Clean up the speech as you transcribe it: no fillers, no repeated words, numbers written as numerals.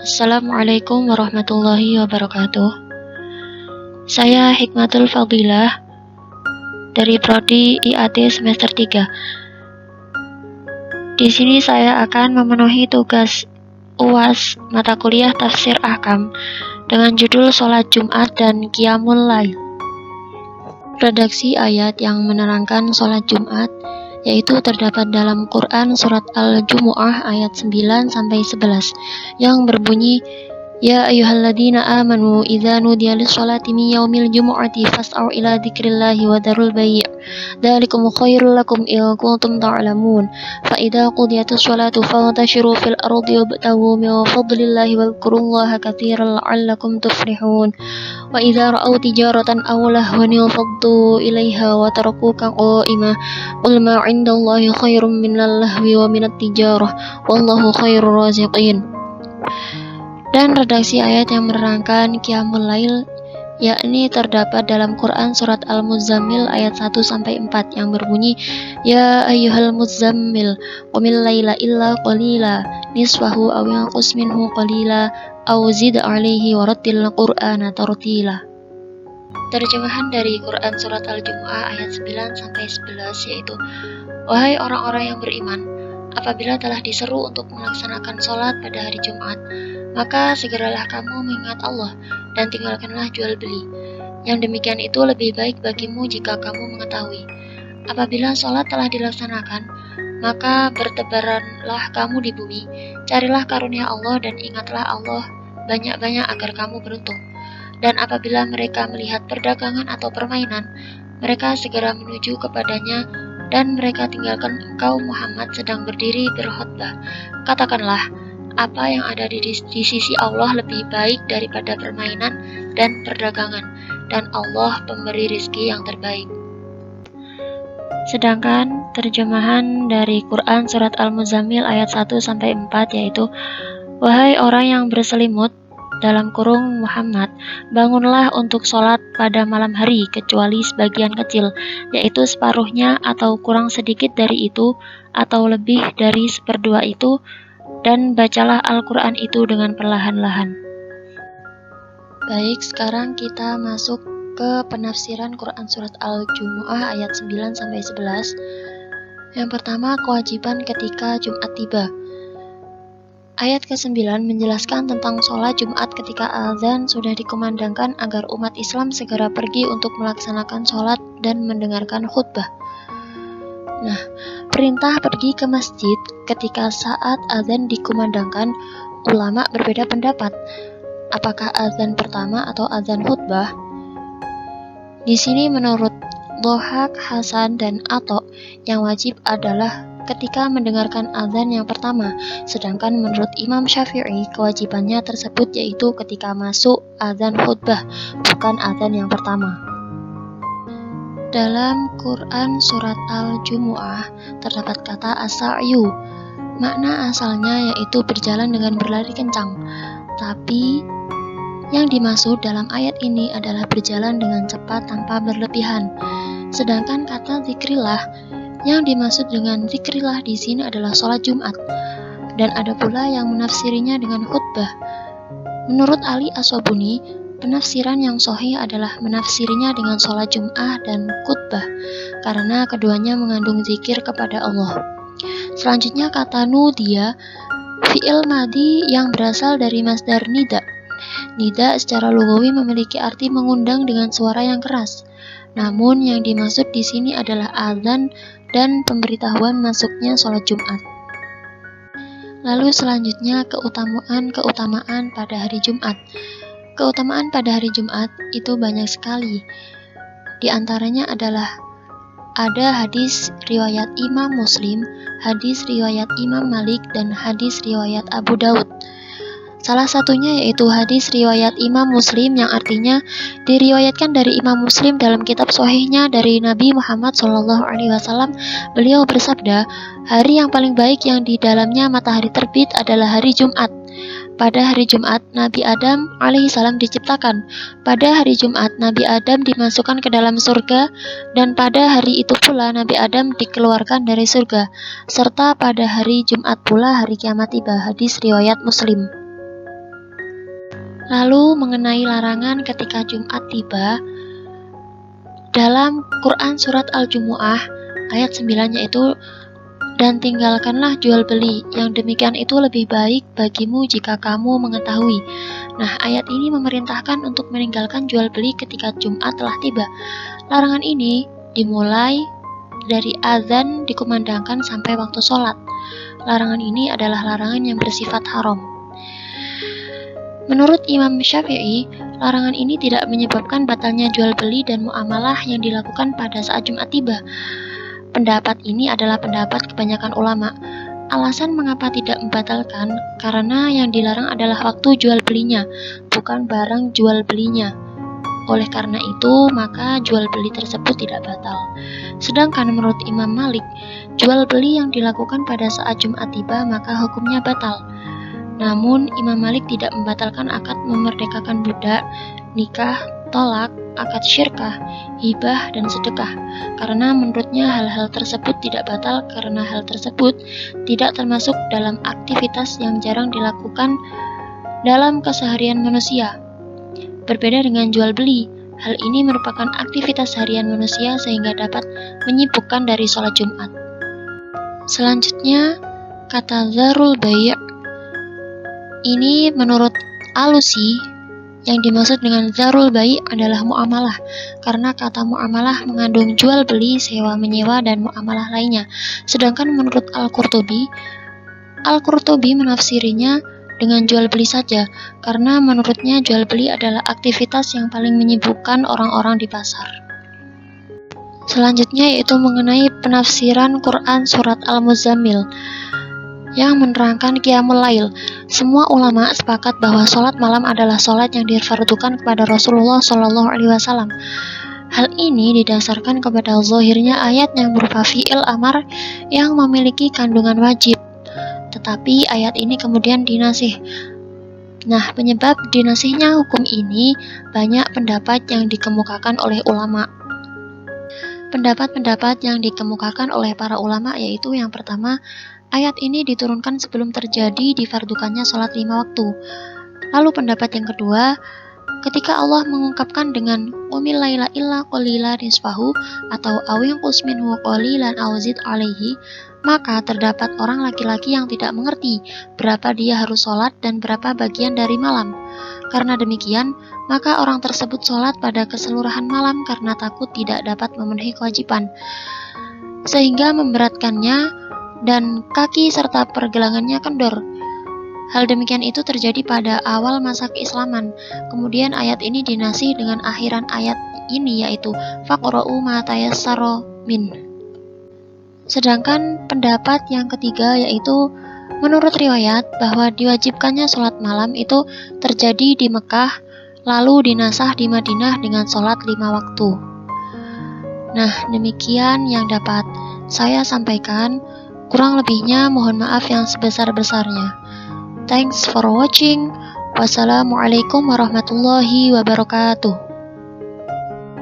Assalamualaikum warahmatullahi wabarakatuh. Saya Hikmatul Fadilah dari Prodi IAT semester 3. Di sini saya akan memenuhi tugas UAS mata kuliah Tafsir Ahkam dengan judul Sholat Jumat dan Qiyamul Lail. Redaksi ayat yang menerangkan sholat Jumat yaitu terdapat dalam Quran surat Al-Jumu'ah ayat 9-11 yang berbunyi, Ya ayyuhalladzina amanu idza nudiya lis-sholati min yaumil jumu'ati fas'au ila dzikrillahi wa dzarul bai' dzalikum khairul lakum in kuntum ta'lamun fa idza qudiyatis sholatu fantashiru fil ardi wabtaghu min fadlillahi wadhkurullaha katsiran la'allakum tuflihun wa idza ra'aw tijaratan aw lahwan faddu ilaiha wa tarakuka qa'imah qul ma 'indallahi khairum minal lahwi wa minat tijarah wallahu khairur raziqin. Dan redaksi ayat yang menerangkan Qiyamul Lail yakni terdapat dalam Quran surat Al-Muzammil ayat 1-4 yang berbunyi, Ya ayyuhal muzammil qumil laila illa qalila nisfahu aw yanqus minhu qalila aw zid 'alaihi warattil Qur'ana tartila. Terjemahan dari Quran surat Al-Jumu'ah ayat 9-11 yaitu, Wahai orang-orang yang beriman, apabila telah diseru untuk melaksanakan sholat pada hari Jumat, maka segeralah kamu mengingat Allah dan tinggalkanlah jual beli. Yang demikian itu lebih baik bagimu jika kamu mengetahui. Apabila sholat telah dilaksanakan, maka bertebaranlah kamu di bumi, carilah karunia Allah dan ingatlah Allah banyak-banyak agar kamu beruntung. Dan apabila mereka melihat perdagangan atau permainan, mereka segera menuju kepadanya dan mereka tinggalkan engkau Muhammad sedang berdiri berkhutbah. Katakanlah, apa yang ada di sisi Allah lebih baik daripada permainan dan perdagangan, dan Allah pemberi rizki yang terbaik. Sedangkan terjemahan dari Quran surat Al-Muzammil ayat 1-4 yaitu, Wahai orang yang berselimut, dalam kurung Muhammad, bangunlah untuk sholat pada malam hari kecuali sebagian kecil, yaitu separuhnya atau kurang sedikit dari itu, atau lebih dari seperdua itu, dan bacalah Al-Quran itu dengan perlahan-lahan. Baik, sekarang kita masuk ke penafsiran Quran surat Al-Jumu'ah ayat 9-11. Yang pertama, kewajiban ketika Jumat tiba. Ayat ke-9 menjelaskan tentang sholat Jumat ketika azan sudah dikumandangkan agar umat Islam segera pergi untuk melaksanakan sholat dan mendengarkan khutbah. Nah, perintah pergi ke masjid ketika saat azan dikumandangkan, ulama berbeda pendapat. Apakah azan pertama atau azan khutbah? Di sini menurut Dhahak, Hasan, dan Atha, yang wajib adalah ketika mendengarkan azan yang pertama, sedangkan menurut Imam Syafi'i kewajibannya tersebut yaitu ketika masuk azan khutbah, bukan azan yang pertama. Dalam Quran surat Al-Jumu'ah terdapat kata as-sa'yu. Makna asalnya yaitu berjalan dengan berlari kencang. Tapi yang dimaksud dalam ayat ini adalah berjalan dengan cepat tanpa berlebihan. Sedangkan kata zikrillah, yang dimaksud dengan zikrillah di sini adalah sholat Jumat. Dan ada pula yang menafsirinya dengan khutbah. Menurut Ali As-Sobuni, penafsiran yang sahih adalah menafsirinya dengan sholat Jum'ah dan khutbah, karena keduanya mengandung zikir kepada Allah. Selanjutnya kata nudiya, fi'il madi yang berasal dari masdar nida. Nida secara lugawi memiliki arti mengundang dengan suara yang keras. Namun yang dimaksud di sini adalah azan dan pemberitahuan masuknya sholat Jumat. Lalu selanjutnya keutamaan pada hari Jumat. Keutamaan pada hari Jumat itu banyak sekali. Di antaranya adalah ada hadis riwayat Imam Muslim, hadis riwayat Imam Malik, dan hadis riwayat Abu Daud. Salah satunya yaitu hadis riwayat Imam Muslim yang artinya diriwayatkan dari Imam Muslim dalam kitab sahihnya dari Nabi Muhammad SAW. Beliau bersabda, hari yang paling baik yang di dalamnya matahari terbit adalah hari Jumat. Pada hari Jumat, Nabi Adam alaihissalam diciptakan. Pada hari Jumat, Nabi Adam dimasukkan ke dalam surga, dan pada hari itu pula Nabi Adam dikeluarkan dari surga. Serta pada hari Jumat pula hari kiamat tiba. Hadis riwayat Muslim. Lalu mengenai larangan ketika Jumat tiba, dalam Quran Surat Al-Jumu'ah ayat 9 yaitu, dan tinggalkanlah jual beli, yang demikian itu lebih baik bagimu jika kamu mengetahui. Nah, ayat ini memerintahkan untuk meninggalkan jual beli ketika Jumat telah tiba. Larangan ini dimulai dari azan dikumandangkan sampai waktu sholat. Larangan ini adalah larangan yang bersifat haram. Menurut Imam Syafi'i, larangan ini tidak menyebabkan batalnya jual beli dan muamalah yang dilakukan pada saat Jumat tiba. Pendapat ini adalah pendapat kebanyakan ulama. Alasan mengapa tidak membatalkan, karena yang dilarang adalah waktu jual belinya, bukan barang jual belinya. Oleh karena itu, maka jual beli tersebut tidak batal. Sedangkan menurut Imam Malik, jual beli yang dilakukan pada saat Jumat tiba maka hukumnya batal. Namun, Imam Malik tidak membatalkan akad memerdekakan budak, nikah, tolak, akad syirkah, hibah, dan sedekah, karena menurutnya hal-hal tersebut tidak batal karena hal tersebut tidak termasuk dalam aktivitas yang jarang dilakukan dalam keseharian manusia. Berbeda dengan jual beli, hal ini merupakan aktivitas harian manusia sehingga dapat menyibukkan dari sholat Jumat. Selanjutnya, kata dzarul bai'. Ini menurut Alusi, yang dimaksud dengan dzarul bai' adalah muamalah, karena kata muamalah mengandung jual beli, sewa menyewa, dan muamalah lainnya. Sedangkan menurut Al-Qurtubi menafsirinya dengan jual beli saja, karena menurutnya jual beli adalah aktivitas yang paling menyibukkan orang-orang di pasar. Selanjutnya yaitu mengenai penafsiran Quran Surat Al-Muzammil yang menerangkan Qiyamul Lail. Semua ulama sepakat bahwa sholat malam adalah sholat yang difardukan kepada Rasulullah SAW. Hal ini didasarkan kepada zahirnya ayat yang berupa fi'il amar yang memiliki kandungan wajib. Tetapi ayat ini kemudian dinasih. Nah, penyebab dinasihnya hukum ini banyak pendapat yang dikemukakan oleh ulama. Pendapat-pendapat yang dikemukakan oleh para ulama yaitu yang pertama, ayat ini diturunkan sebelum terjadi difardukannya sholat 5 waktu. Lalu pendapat yang kedua, ketika Allah mengungkapkan dengan umil laila illa qalila nisfahu atau awinqus minhu qalilan aw zid alaihi, maka terdapat orang laki-laki yang tidak mengerti berapa dia harus sholat dan berapa bagian dari malam. Karena demikian, maka orang tersebut sholat pada keseluruhan malam karena takut tidak dapat memenuhi kewajiban, sehingga memberatkannya dan kaki serta pergelangannya kendor. Hal demikian itu terjadi pada awal masa keislaman. Kemudian ayat ini dinasih dengan akhiran ayat ini yaitu faqra'u ma tayassara min. Sedangkan pendapat yang ketiga yaitu menurut riwayat bahwa diwajibkannya sholat malam itu terjadi di Mekah lalu dinasah di Madinah dengan sholat 5 waktu. Nah, demikian yang dapat saya sampaikan. Kurang lebihnya mohon maaf yang sebesar-besarnya. Thanks for watching. Wassalamualaikum warahmatullahi wabarakatuh.